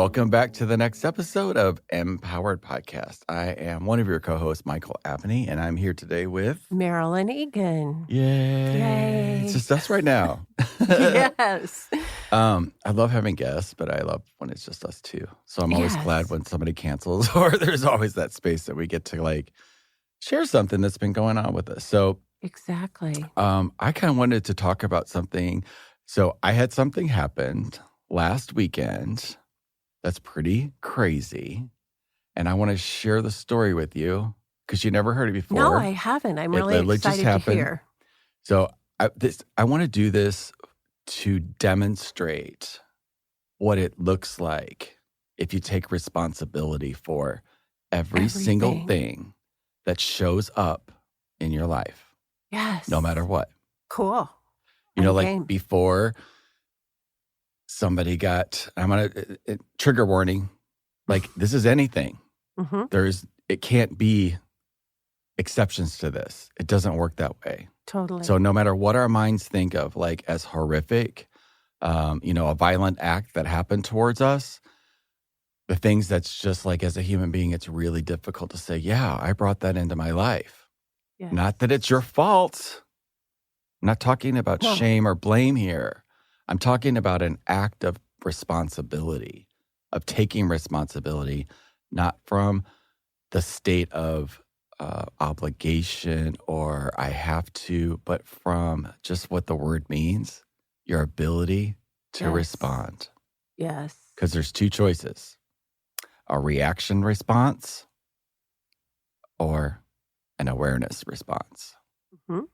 Welcome back to the next episode of Empowered Podcast. I am one of your co-hosts, Michael Abney, and I'm here today with Marilyn Egan. Yay. It's just us right now. Yes. I love having guests, but I love when it's just us too. So I'm always glad when somebody cancels, or there's always that space that we get to share something that's been going on with us. So exactly. I kind of wanted to talk about something. So I had something happen last weekend that's pretty crazy. And I want to share the story with you because you never heard it before. No, I haven't. I'm really excited to hear. So I want to do this to demonstrate what it looks like if you take responsibility for every single thing that shows up in your life. Yes. No matter what. Cool. Before somebody got, I'm going to, trigger warning, this is anything. Mm-hmm. It can't be exceptions to this. It doesn't work that way. Totally. So no matter what our minds think of as horrific, a violent act that happened towards us, the things that's just as a human being, it's really difficult to say, yeah, I brought that into my life. Yes. Not that it's your fault. I'm not talking about shame or blame here. I'm talking about an act of responsibility, of taking responsibility, not from the state of obligation or I have to, but from just what the word means, your ability to respond. Yes. Because there's two choices, a reaction response or an awareness response. Mm-hmm.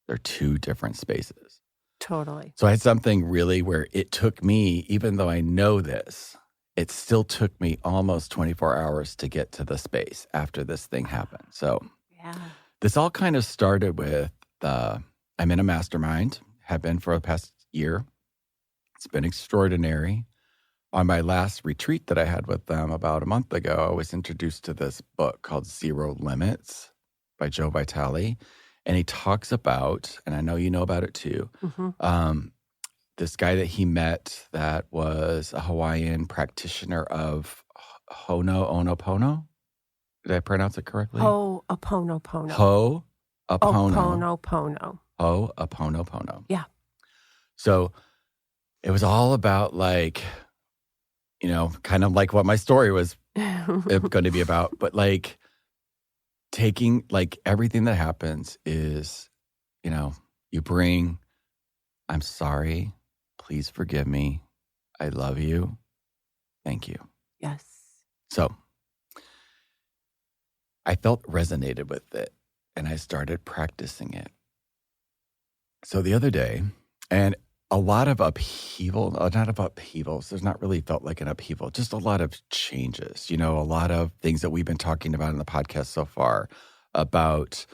They're two different spaces. Totally. So I had something really where it took me, even though I know this, it still took me almost 24 hours to get to the space after this thing happened. So this all kind of started with I'm in a mastermind, have been for the past year. It's been extraordinary. On my last retreat that I had with them about a month ago, I was introduced to this book called Zero Limits by Joe Vitale. And he talks about, and I know you know about it too, this guy that he met that was a Hawaiian practitioner of Ho'oponopono. Did I pronounce it correctly? Ho'oponopono. Ho'oponopono. Ho'oponopono. Yeah. So it was all about kind of like what my story was going to be about, but taking everything that happens is, you bring, I'm sorry, please forgive me, I love you, thank you. Yes. So I felt resonated with it and I started practicing it. So the other day, and a lot of upheaval, not of upheavals, there's not really felt like an upheaval, just a lot of changes, a lot of things that we've been talking about in the podcast so far about,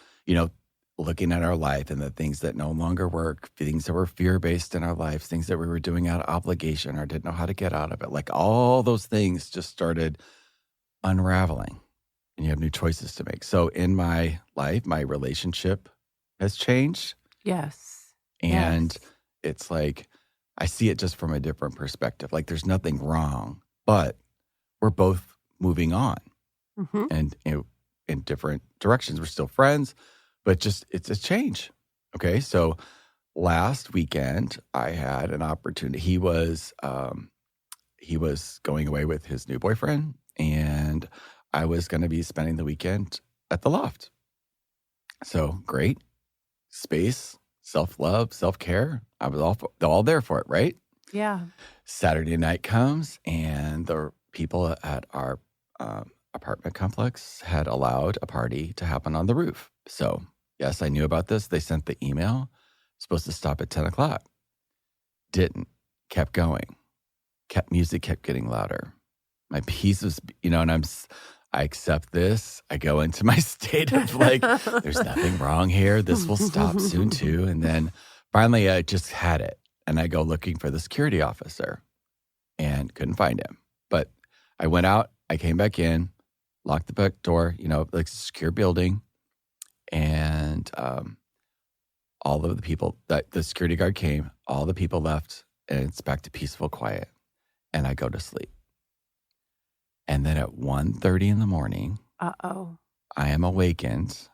looking at our life and the things that no longer work, things that were fear-based in our lives, things that we were doing out of obligation or didn't know how to get out of it. All those things just started unraveling and you have new choices to make. So in my life, my relationship has changed. Yes. And it's I see it just from a different perspective. There's nothing wrong, but we're both moving on and in different directions. We're still friends, but just it's a change. Okay. So last weekend I had an opportunity. He was going away with his new boyfriend and I was going to be spending the weekend at the loft. So great space, self-love, self-care. I was all there for it, right? Yeah. Saturday night comes and the people at our apartment complex had allowed a party to happen on the roof. So yes, I knew about this. They sent the email. Supposed to stop at 10 o'clock. Didn't. Kept going. Music kept getting louder. My piece was, and I accept this. I go into my state of there's nothing wrong here. This will stop soon too. And then finally I just had it. And I go looking for the security officer and couldn't find him. But I went out, I came back in, locked the back door, a secure building. And all of the people, the security guard came, all the people left, and it's back to peaceful quiet. And I go to sleep. And then at 1:30 in the morning, Uh-oh. I am awakened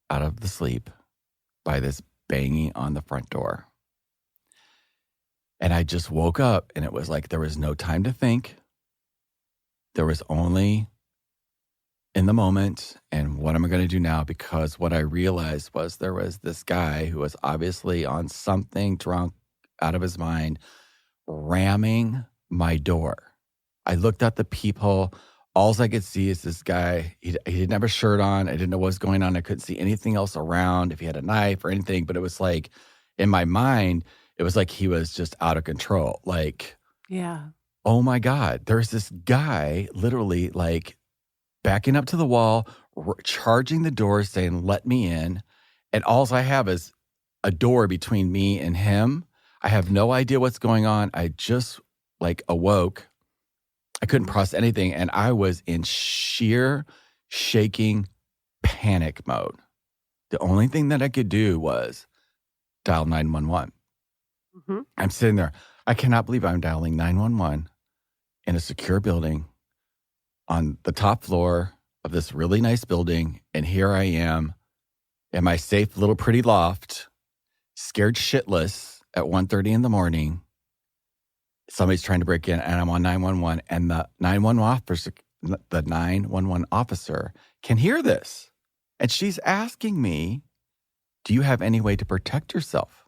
out of the sleep by this banging on the front door. And I just woke up and it was like there was no time to think. There was only in the moment and what am I going to do now? Because what I realized was there was this guy who was obviously on something, drunk, out of his mind, ramming my door. I looked at the peephole. All I could see is this guy. He didn't have a shirt on. I didn't know what was going on. I couldn't see anything else around, if he had a knife or anything. But it was like, in my mind, it was like he was just out of control. Like, Yeah. oh my God, there's this guy literally like backing up to the wall, charging the door, saying, let me in. And all I have is a door between me and him. I have no idea what's going on. I just like awoke. I couldn't process anything. And I was in sheer shaking panic mode. The only thing that I could do was dial 911. Mm-hmm. I'm sitting there. I cannot believe I'm dialing 911 in a secure building on the top floor of this really nice building. And here I am in my safe little pretty loft, scared shitless at 1:30 in the morning. Somebody's trying to break in and I'm on 911 and the 911 officer can hear this. And she's asking me, do you have any way to protect yourself?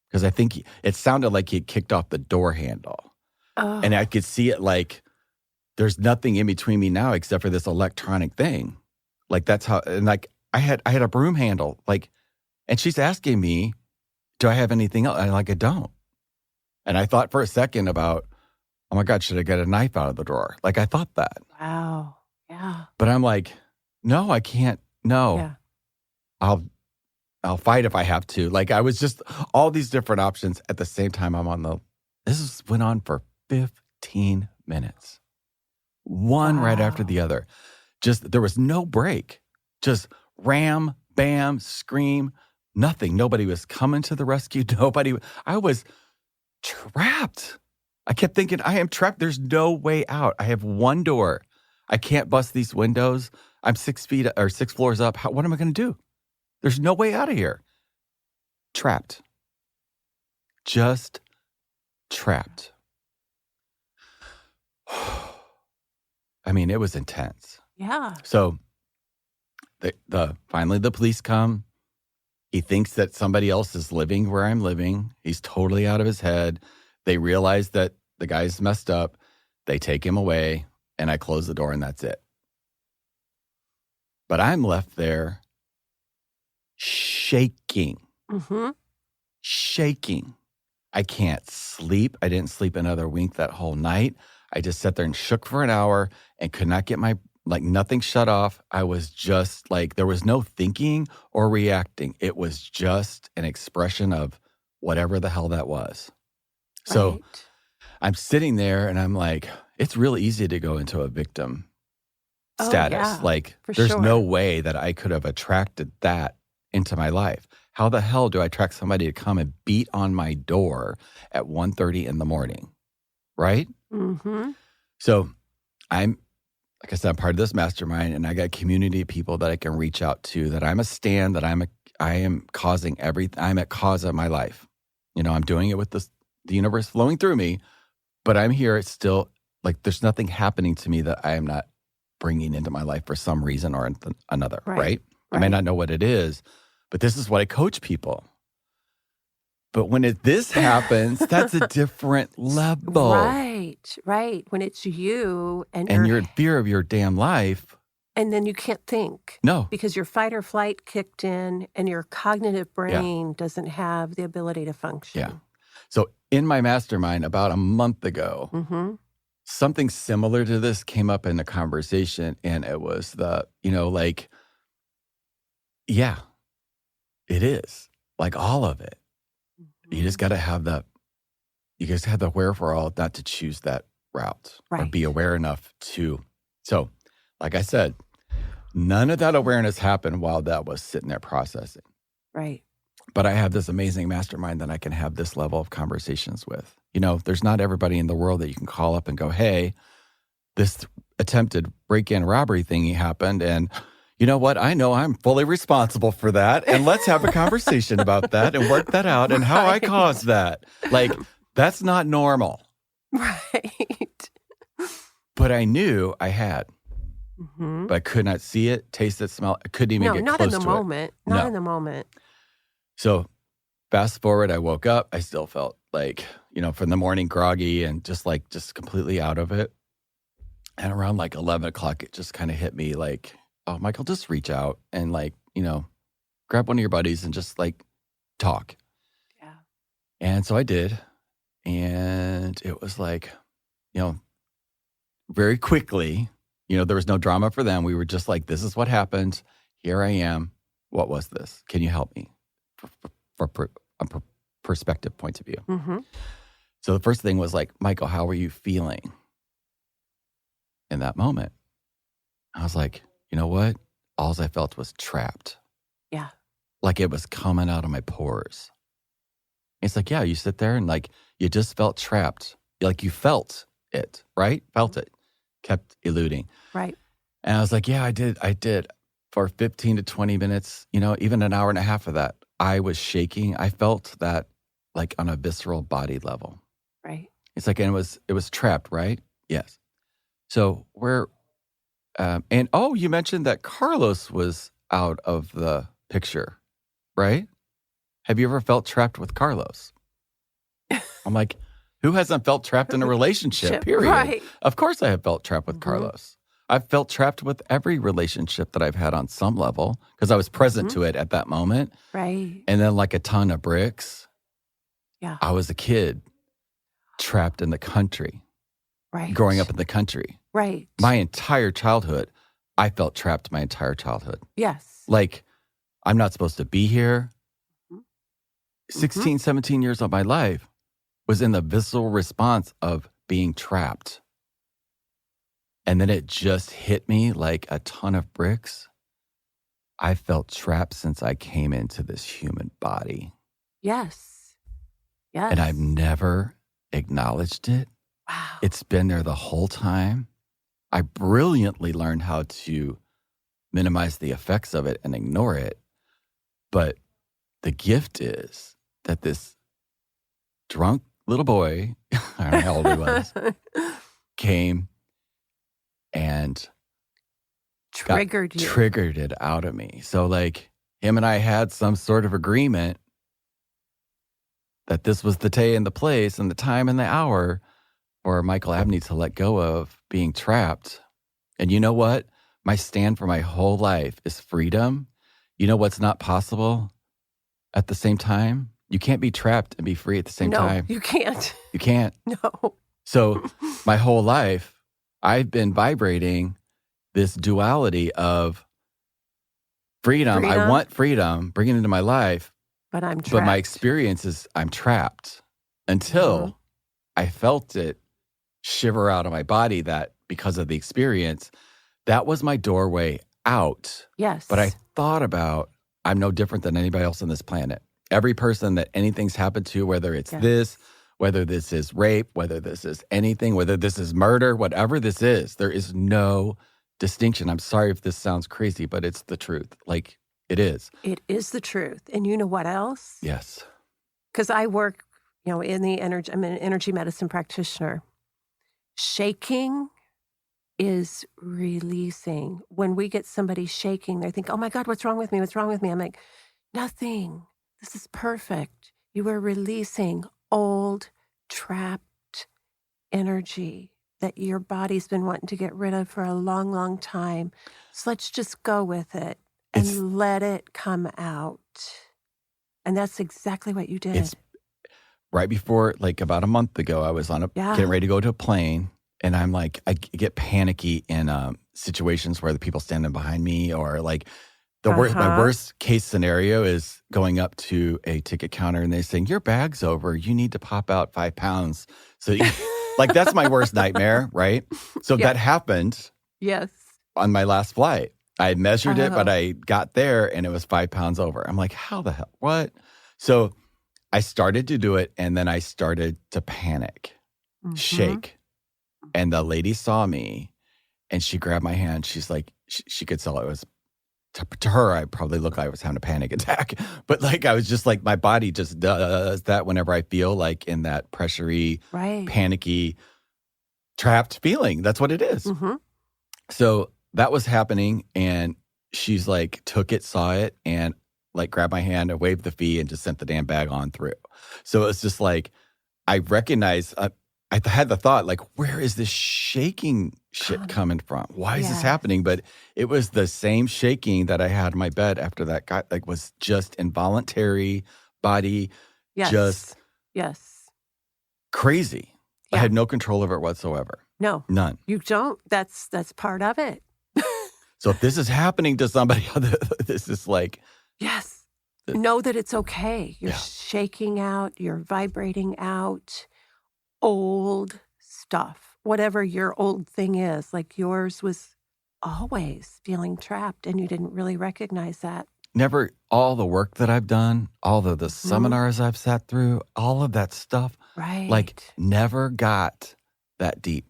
Because I think it sounded like he had kicked off the door handle. Oh. And I could see it like, there's nothing in between me now except for this electronic thing. Like that's how, and like I had a broom handle, like, and she's asking me, do I have anything else? And I'm like, I don't. And I thought for a second about, oh my God, should I get a knife out of the drawer? Like I thought that. Wow. Yeah. But I'm like, no, I can't. No, Yeah. I'll fight if I have to. Like I was just all these different options at the same time. Went on for 15 minutes. One right after the other. Just, there was no break. Just ram, bam, scream, nothing. Nobody was coming to the rescue. I was trapped. I kept thinking, I am trapped. There's no way out. I have one door. I can't bust these windows. I'm 6 floors up. What am I going to do? There's no way out of here. Trapped. Just trapped. I mean, it was intense. Yeah. So finally the police come. He thinks that somebody else is living where I'm living. He's totally out of his head. They realize that the guy's messed up. They take him away and I close the door and that's it. But I'm left there shaking. Mm-hmm. Shaking. I can't sleep. I didn't sleep another wink that whole night. I just sat there and shook for an hour and could not get nothing shut off. I was just like, there was no thinking or reacting. It was just an expression of whatever the hell that was. So Right. I'm sitting there and I'm like, it's real easy to go into a victim status. Yeah, like for there's sure. no way that I could have attracted that into my life. How the hell do I attract somebody to come and beat on my door at 1:30 in the morning? Right? Mm-hmm. So like I said, I'm part of this mastermind and I got a community of people that I can reach out to, that I'm a stand, that I am causing everything. I'm at cause of my life. You know, I'm doing it with the universe flowing through me, but I'm here. It's still like, there's nothing happening to me that I am not bringing into my life for some reason or another. Right? I may not know what it is, but this is what I coach people. But when this happens, that's a different level. Right. When it's you and you're in fear of your damn life. and then you can't think. No. Because your fight or flight kicked in and your cognitive brain doesn't have the ability to function. Yeah. So in my mastermind about a month ago, Mm-hmm. something similar to this came up in the conversation. And it was yeah, it is. Like all of it. You just got to have the wherewithal not to choose that route or be aware enough to. So, like I said, none of that awareness happened while that was sitting there processing. Right. But I have this amazing mastermind that I can have this level of conversations with. You know, there's not everybody in the world that you can call up and go, hey, this attempted break-in robbery thingy happened. And you know what? I know I'm fully responsible for that. And let's have a conversation about that and work that out and how I Right. caused that. Like, that's not normal. Right. But I knew I had. Mhm. But I could not see it, taste it, smell it. I couldn't even No, get not in close the to it. moment. Not No. in the moment. So fast forward, I woke up. I still felt like, from the morning groggy and just completely out of it. And around like 11 o'clock, it just kind of hit me like, oh, Michael, just reach out and grab one of your buddies and just talk. Yeah. And so I did. And it was like, very quickly, there was no drama for them. We were just like, this is what happened. Here I am. What was this? Can you help me for a perspective point of view? Mm-hmm. So the first thing was like, Michael, how are you feeling in that moment? I was like, you know what? All I felt was trapped. Yeah. Like it was coming out of my pores. It's like, yeah, you sit there and you just felt trapped. Like you felt it, right? Felt it. Kept eluding. Right. And I was like, yeah, I did. For 15 to 20 minutes, even an hour and a half of that, I was shaking. I felt that like on a visceral body level. Right. It's like, and it was trapped, right? Yes. So you mentioned that Carlos was out of the picture, right? Have you ever felt trapped with Carlos? I'm like, who hasn't felt trapped in a relationship, period? Right. Of course I have felt trapped with Carlos. I've felt trapped with every relationship that I've had on some level because I was present to it at that moment. Right. And then like a ton of bricks. Yeah. I was a kid trapped in the country. Right. Growing up in the country. Right. My entire childhood, I felt trapped my entire childhood. Yes. Like, I'm not supposed to be here. 16, 17 years of my life was in the visceral response of being trapped. And then it just hit me like a ton of bricks. I felt trapped since I came into this human body. Yes. Yes. And I've never acknowledged it. Wow. It's been there the whole time. I brilliantly learned how to minimize the effects of it and ignore it. But the gift is that this drunk little boy, I don't know how old he was, came and triggered it out of me. So him and I had some sort of agreement that this was the day and the place and the time and the hour for Michael Abney to let go of being trapped. And you know what? My stand for my whole life is freedom. You know what's not possible at the same time? You can't be trapped and be free at the same time. No, you can't. You can't. No. So my whole life, I've been vibrating this duality of freedom. I want freedom, bring it into my life. But I'm trapped. But my experience is I'm trapped until I felt it shiver out of my body that because of the experience, that was my doorway out. Yes. But I thought about, I'm no different than anybody else on this planet. Every person that anything's happened to, whether it's this, whether this is rape, whether this is anything, whether this is murder, whatever this is, there is no distinction. I'm sorry if this sounds crazy, but it's the truth. Like it is. It is the truth. And you know what else? Yes. Because I work, in the energy, I'm an energy medicine practitioner. Shaking is releasing. When we get somebody shaking, they think, oh my God, what's wrong with me? What's wrong with me? I'm like, nothing. This is perfect. You are releasing old, trapped energy that your body's been wanting to get rid of for a long, long time. So let's just go with it and let it come out. And that's exactly what you did. It's right before, about a month ago, I was on getting ready to go to a plane. And I'm like, I get panicky in situations where the people standing behind me or my worst case scenario is going up to a ticket counter and they're saying, your bag's over. You need to pop out 5 pounds. So that's my worst nightmare, right? So that happened on my last flight. I had measured it, but I got there and it was 5 pounds over. I'm like, how the hell? What? So I started to do it and then I started to panic, shake. And the lady saw me And she grabbed my hand. She's like, she could tell it was, to her, I probably looked like I was having a panic attack. But like, I was just like, my body just does that whenever I feel like in that pressury, Right. panicky, trapped feeling. That's what it is. Mm-hmm. So that was happening. And she's like, took it, saw it, and like grabbed my hand and waved the fee and just sent the damn bag on through. So it's just like, I recognize, I had the thought, like, where is this shaking shit coming from? Why is this happening? But it was the same shaking that I had in my bed after that guy, like, was just involuntary body, just Yes. crazy. I Yeah. had no control over it whatsoever. No. None. You don't. That's part of it. So if this is happening to somebody, this is like, Yes. Know that it's okay. You're Yeah. shaking out, you're vibrating out old stuff, whatever your old thing is. Like yours was always feeling trapped and you didn't really recognize that. never all the work that I've done, all of the seminars I've sat through, all of that stuff, Right. like never got that deep.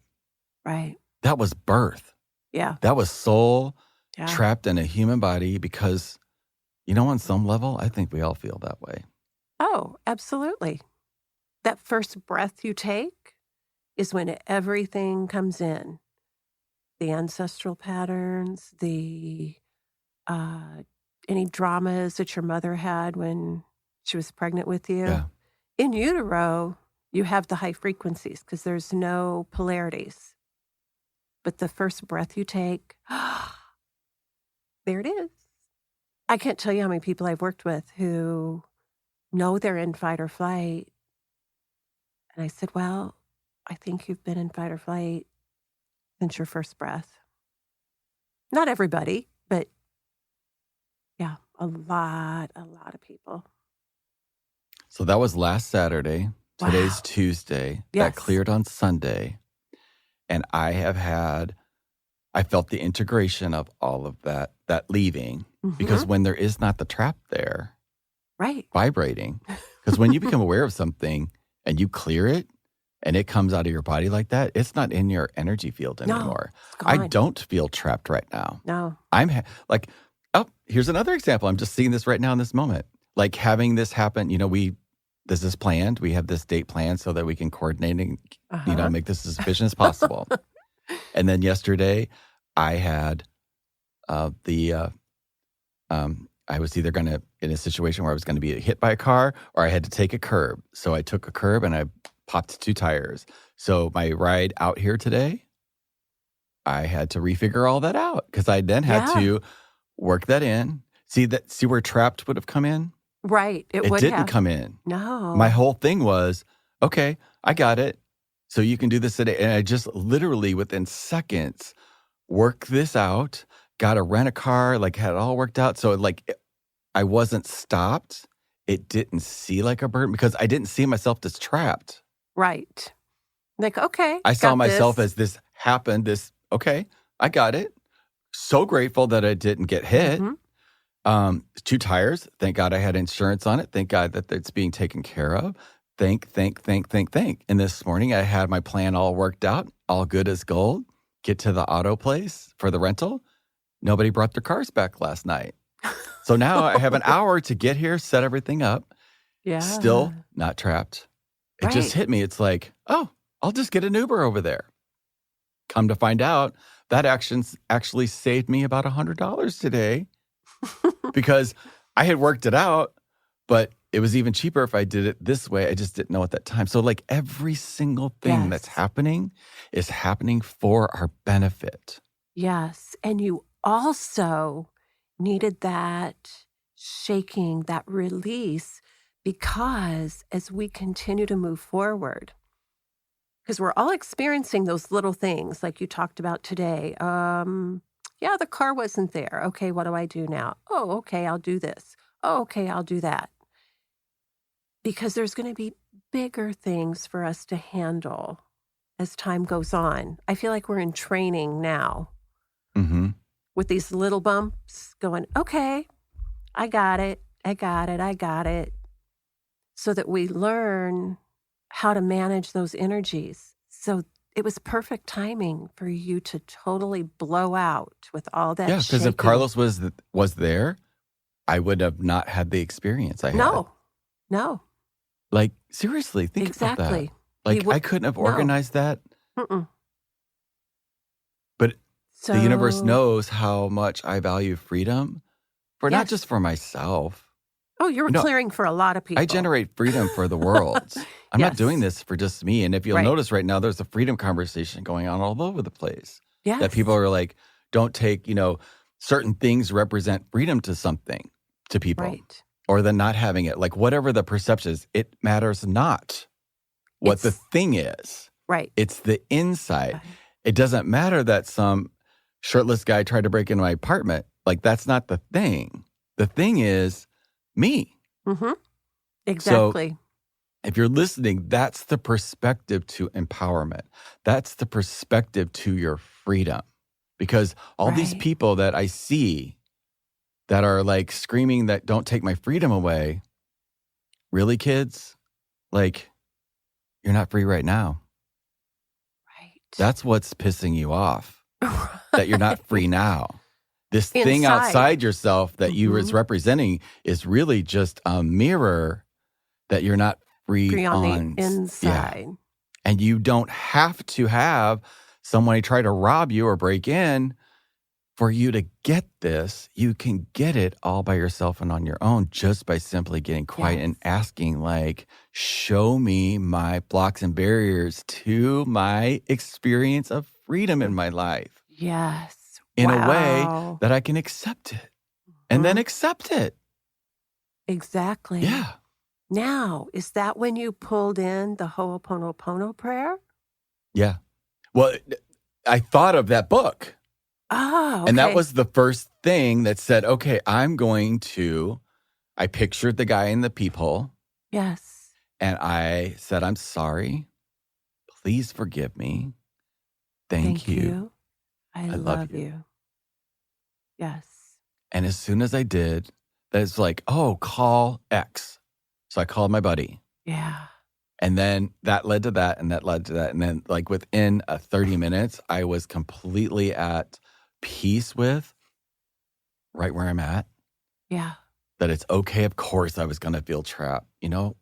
Right. That was birth. Yeah. That was soul Yeah. trapped in a human body because, on some level, I think we all feel that way. Oh, absolutely. That first breath you take is when everything comes in. The ancestral patterns, the any dramas that your mother had when she was pregnant with you. Yeah. In utero, you have the high frequencies because there's no polarities. But the first breath you take, there it is. I can't tell you how many people I've worked with who know they're in fight or flight. And I said, well, I think you've been in fight or flight since your first breath. Not everybody, but yeah, a lot of people. So that was last Saturday. Today's Wow. Tuesday. Yes. That cleared on Sunday. And I felt the integration of all of that leaving. Because when there is not the trap there, Right. vibrating, because when you become aware of something and you clear it and it comes out of your body like that, it's not in your energy field anymore. It's I gone. don't feel trapped right now. No. I'm here's another example. I'm just seeing this right now in this moment. Like having this happen, this is planned. We have this date planned so that we can coordinate and, make this as efficient as possible. And then yesterday I had I was either in a situation where I was going to be hit by a car or I had to take a curb. So I took a curb and I popped 2 tires. So my ride out here today, I had to refigure all that out because I then had to work that in. See where trapped would have come in? Right. It would didn't have. come in. No. My whole thing was, okay, I got it. So you can do this today. And I just literally within seconds worked this out, got to rent a car, like had it all worked out. So I wasn't stopped. It didn't see like a burden because I didn't see myself as trapped. Right. Like, okay. I saw got myself this. as this happened, okay, I got it. So grateful that I didn't get hit. 2 tires. Thank God I had insurance on it. Thank God that it's being taken care of. Thank. And this morning I had my plan all worked out, all good as gold. Get to the auto place for the rental. Nobody brought their cars back last night. So now I have an hour to get here, set everything up. Yeah. Still not trapped. It just hit me. It's like, oh, I'll just get an Uber over there. Come to find out, that action's actually saved me about $100 today because I had worked it out, but it was even cheaper if I did it this way. I just didn't know at that time. So like every single thing that's happening is happening for our benefit. Yes. And you also needed that shaking, that release, because as we continue to move forward, because we're all experiencing those little things like you talked about today. Yeah, the car wasn't there. Okay, what do I do now? Oh, okay, I'll do this. Oh, okay, I'll do that. Because there's going to be bigger things for us to handle as time goes on. I feel like we're in training now with these little bumps going, okay, I got it. So that we learn how to manage those energies so it was perfect timing for you to totally blow out with all that Yeah, because if shaking. Carlos was there, I would have not had the experience I had. No, Like, seriously, think about that. exactly. He Like, would I couldn't have no. organized that, Mm-mm. but the universe So, knows how much I value freedom for not just yes. for myself. Oh, you were You know, clearing for a lot of I people. generate freedom for the world. I'm not doing Yes. this for just me. And if you'll Right. notice right now, there's a freedom conversation going on all over the place that people Yes. are like, don't take, certain things represent freedom to people, Right. or the not having it. Like whatever the perception is, it matters not what the It's thing is. right. It's the inside. It doesn't matter that some shirtless guy tried to break into my apartment. Like that's not the thing. The thing is me. Mm-hmm. So Exactly. if you're listening, that's the perspective to empowerment. That's the perspective to your freedom. Because all these Right. people that I see that are like screaming that don't take my freedom away, really, kids? Like, you're not free right now. Right. That's what's pissing you off, that you're not free now. This thing Inside. outside yourself that you is Mhm. representing is really just a mirror that you're not free Free on the on. Yeah. inside. And you don't have to have somebody try to rob you or break in for you to get this. You can get it all by yourself and on your own just by simply getting quiet and Yes. asking, like, show me my blocks and barriers to my experience of freedom in my life Yes. in a way Wow. that I can accept it and then Mhm. accept it. Exactly. Yeah. Now, is that when you pulled in the Ho'oponopono prayer? Yeah. Well, I thought of that book. Oh, And that okay. was the first thing that said, okay, I pictured the guy in the peephole Yes. and I said, I'm sorry. Please forgive me. Thank you. I I love love you. you. Yes. And as soon as I did, that's like, oh, call X. So I called my buddy. Yeah. And then that led to that, and that led to that. And then, like, within 30 minutes, I was completely at peace with right where I'm at. Yeah. That it's okay. Of course, I was going to feel trapped. Mhm.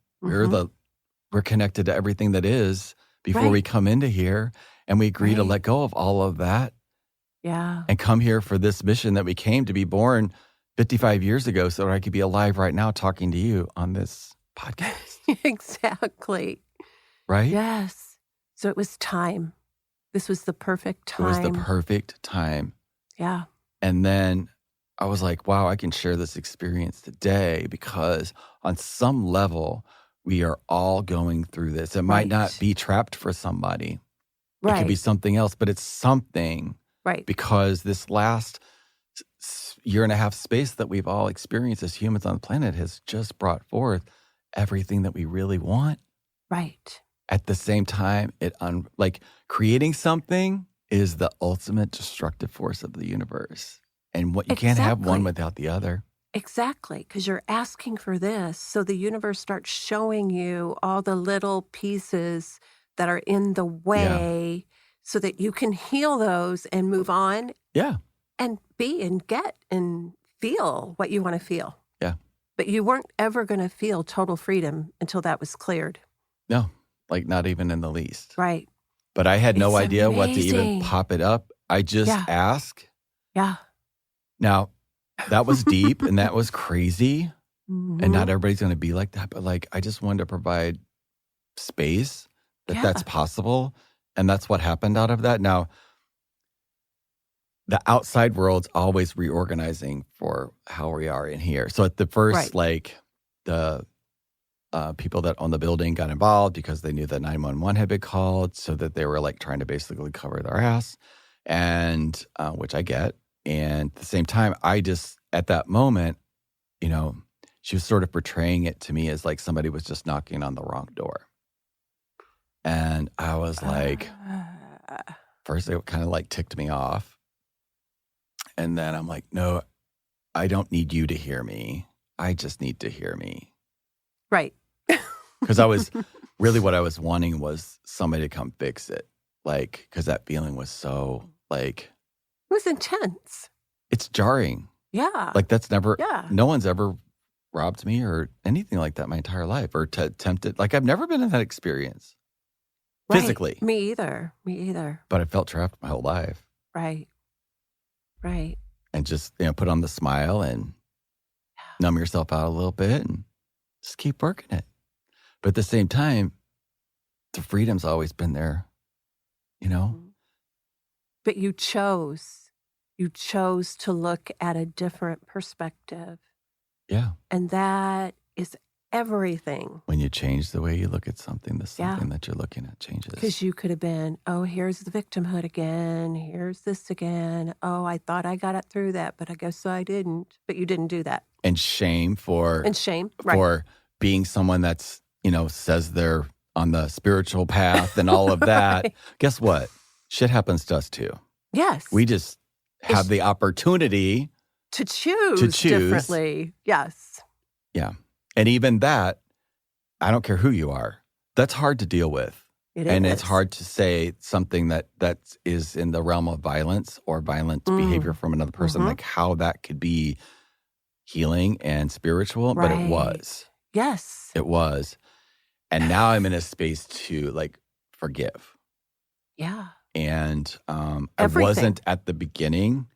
We're connected to everything that is before we Right. come into here, and we agree to Right. let go of all of that Yeah. and come here for this mission that we came to be born 55 years ago so that I could be alive right now talking to you on this podcast, Exactly. right? Yes. So it was time. This was the perfect It was the time. perfect time. Yeah. And then I was like, wow, I can share this experience today because on some level, we are all going through this. It might not Right. be trapped for somebody. It could be Right. something else, but it's something Right. because this last year and a half space that we've all experienced as humans on the planet has just brought forth everything that we really want. Right. At the same time, like creating something is the ultimate destructive force of the universe. And what you can't have one Exactly. without the other. Exactly. Because you're asking for this. So the universe starts showing you all the little pieces that are in the Yeah. way so that you can heal those and move on Yeah. and be and get and feel what you want to feel. Yeah. But you weren't ever going to feel total freedom until that was cleared. No, like not even in the least. Right. But I had no It's idea what to even amazing. pop it up. I just Yeah. ask. Yeah. Now, that was deep and that was crazy. And Mhm. not everybody's going to be like that. But like, I just wanted to provide space that that's Yeah. possible. And that's what happened out of that. Now, the outside world's always reorganizing for how we are in here. So at the first, Right. like the people that own the building got involved because they knew that 911 had been called, so that they were like trying to basically cover their ass, and which I get. And at the same time, I just at that moment, she was sort of portraying it to me as like somebody was just knocking on the wrong door, and I was like, Uh, first it kind of like ticked me off, and then I'm like, no, I don't need you to hear me. I just need to hear me. right. Because I was really what I was wanting was somebody to come fix it. like, because that feeling was so, like, It was intense. it's jarring. Yeah. Like, that's never, Yeah. no one's ever robbed me or anything like that my entire life, or tempted. Like, I've never been in that experience Right. physically, Me either. Me either. but I felt trapped my whole life. Right. Right. And just, put on the smile and numb yourself out a little bit and just keep working it. But at the same time, the freedom's always been there, But you chose to look at a different perspective. Yeah. And that is everything. When you change the way you look at something, the something that you're looking at changes. Because you could have been, oh, here's the victimhood again. Here's this again. Oh, I thought I got it through that, but I guess I didn't. But you didn't do that. And shame for being someone that's, says they're on the spiritual path and all of that. Right. Guess what? Shit happens to us too. Yes. We just have the opportunity to choose differently. Yes. Yeah. And even that, I don't care who you are, that's hard to deal with. And it's hard to say something that is in the realm of violence or violent behavior from another person, like how that could be healing and spiritual, but it was. Yes. It was. And now I'm in a space to like forgive. Yeah. And I wasn't at the beginning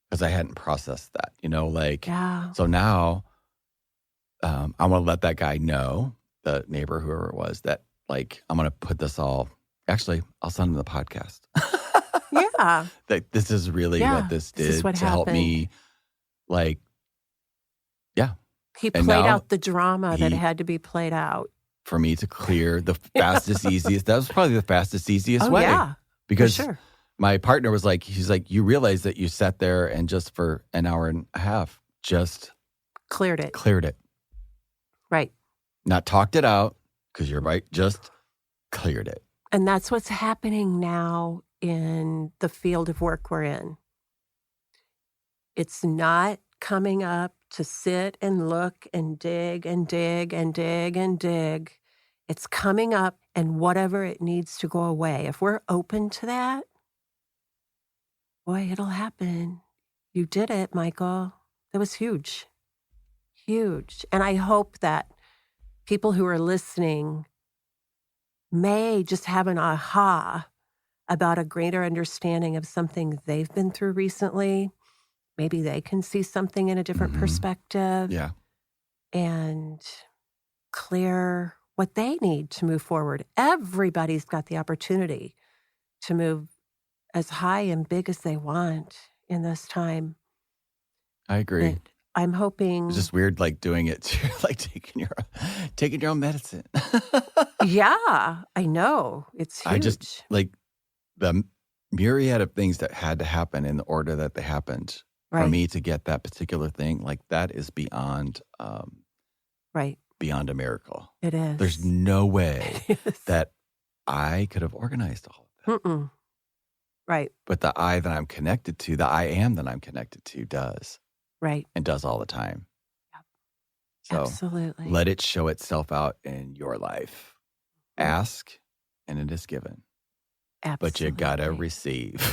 because I hadn't processed that, so now I want to let that guy know, the neighbor, whoever it was, that like, I'm going to put this all, actually, I'll send him the podcast. Yeah. That this is really what this did to help me, like, He played out the drama that had to be played out. For me to clear the fastest, easiest, that was probably the fastest, easiest way. Yeah. Because my partner was like, he's like, you realize that you sat there and just for an hour and a half, just cleared it. Right. Not talked it out, because you're right, just cleared it. And that's what's happening now in the field of work we're in. It's not coming up to sit and look and dig and dig and dig and dig. It's coming up and whatever it needs to go away. If we're open to that, boy, it'll happen. You did it, Michael. That was huge. Huge. And I hope that people who are listening may just have an aha about a greater understanding of something they've been through recently. Maybe they can see something in a different perspective. Yeah. And clear what they need to move forward. Everybody's got the opportunity to move as high and big as they want in this time. I agree. But I'm hoping. It's just weird, like doing it, like taking your own medicine. Yeah, I know. It's huge. I just like the myriad of things that had to happen in the order that they happened for me to get that particular thing. Like that is beyond, beyond a miracle. It is. There's no way that I could have organized all of that. Right. But the I that I'm connected to, the I am that I'm connected to does. Right. And does all the time. Yep. So absolutely. Let it show itself out in your life. Ask, and it is given. Absolutely. But you gotta receive.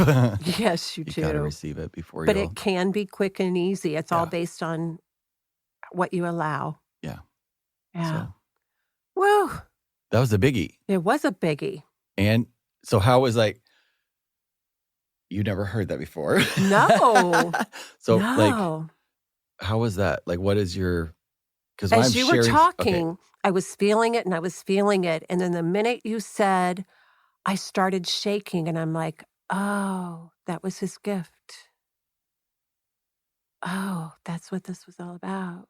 Yes, you do. You gotta receive it before But it can be quick and easy. It's all based on what you allow. Yeah. Yeah. Woo. That was a biggie. It was a biggie. And so how was like, you never heard that before? No. So like, how was that? Like, what is your, because as you were talking, I was feeling it and I was feeling it. And then the minute you said, I started shaking and I'm like, oh, that was his gift. Oh, that's what this was all about.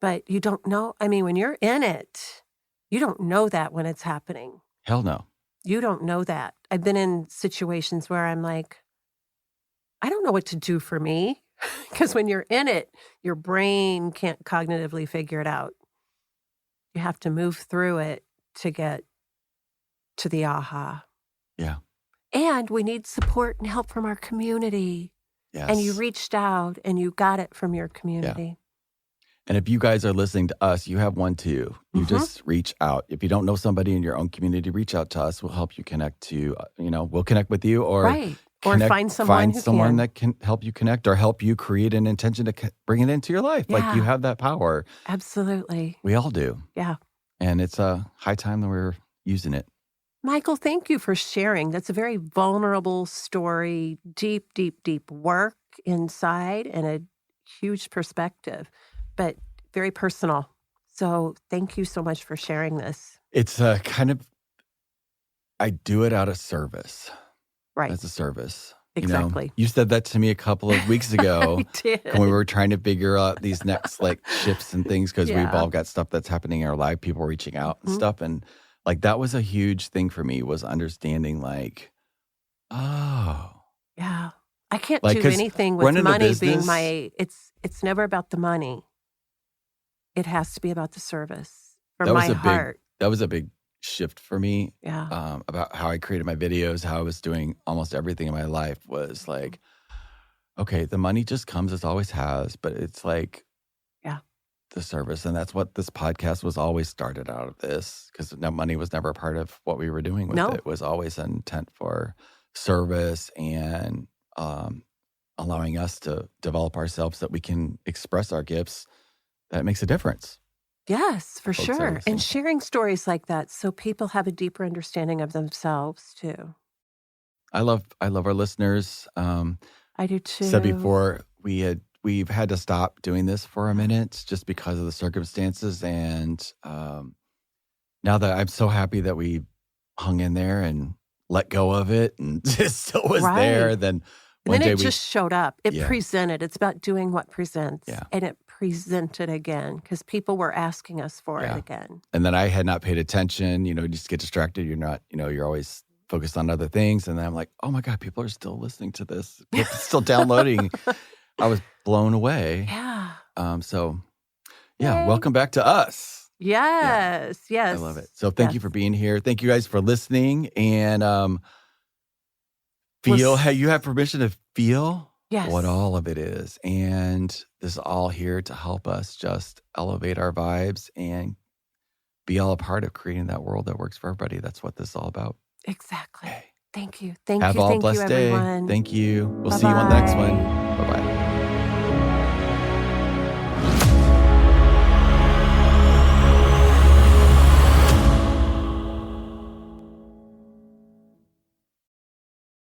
But you don't know. I mean, when you're in it, you don't know that when it's happening. Hell no. You don't know that. I've been in situations where I'm like, I don't know what to do for me. Because when you're in it, your brain can't cognitively figure it out. You have to move through it to get to the aha. Yeah. And we need support and help from our community. Yes. And you reached out and you got it from your community. And if you guys are listening to us, you have one too. You just reach out. If you don't know somebody in your own community, reach out to us. We'll help you connect to, we'll connect with you or Right. Or find find someone someone can. that can help you connect or help you create an intention to bring it into your life. Like you Yeah. have that power. Absolutely. We all do. Yeah. And it's a high time that we're using it. Michael, thank you for sharing. That's a very vulnerable story, deep, deep, deep work inside and a huge perspective, but very personal. So thank you so much for sharing this. It's I do it out of service. Right. As a service. Exactly. You said that to me a couple of weeks ago. I did. When we were trying to figure out these next shifts and things because we've Yeah. all got stuff that's happening in our life, people reaching out and stuff. And that was a huge thing for me was understanding oh. Yeah. I can't Like, do 'cause anything with running a money being business- it's never about the money. It has to be about the service for That was my a heart. that was a big shift for me. Yeah. About how I created my videos, how I was doing almost everything in my life was okay, the money just comes as always has, but it's Yeah. the service. And that's what this podcast was always started out of this because money was never a part of what we were doing with No. it. It was always an intent for service and allowing us to develop ourselves so that we can express our gifts. That makes a difference. Yes, for folks that are sure. listening. And sharing stories like that so people have a deeper understanding of themselves too. I love our listeners. I do too. Said before we've had to stop doing this for a minute just because of the circumstances, and now that I'm so happy that we hung in there and let go of it, and it still was there. Right. Then And one then day it just showed up. It Yeah. presented. It's about doing what presents. Yeah. And it presented again because people were asking us for it Yeah. again. and then I had not paid attention. You just get distracted. You're not. You're always focused on other things, and then I'm like, oh my God, people are still listening to this. People are still downloading. I was blown away. Yeah. So, yeah, Yay. welcome back to us. Yes. Yes. I love it. So thank you Yes. for being here. Thank you guys for listening. And We'll hey, you have permission to feel Yes. what all of it is. And this is all here to help us just elevate our vibes and be all a part of creating that world that works for everybody. That's what this is all about. Exactly. Okay. Thank you. Thank Have you. all Thank blessed you, day. everyone. Thank you. We'll see you on the next one. Bye-bye. Bye-bye.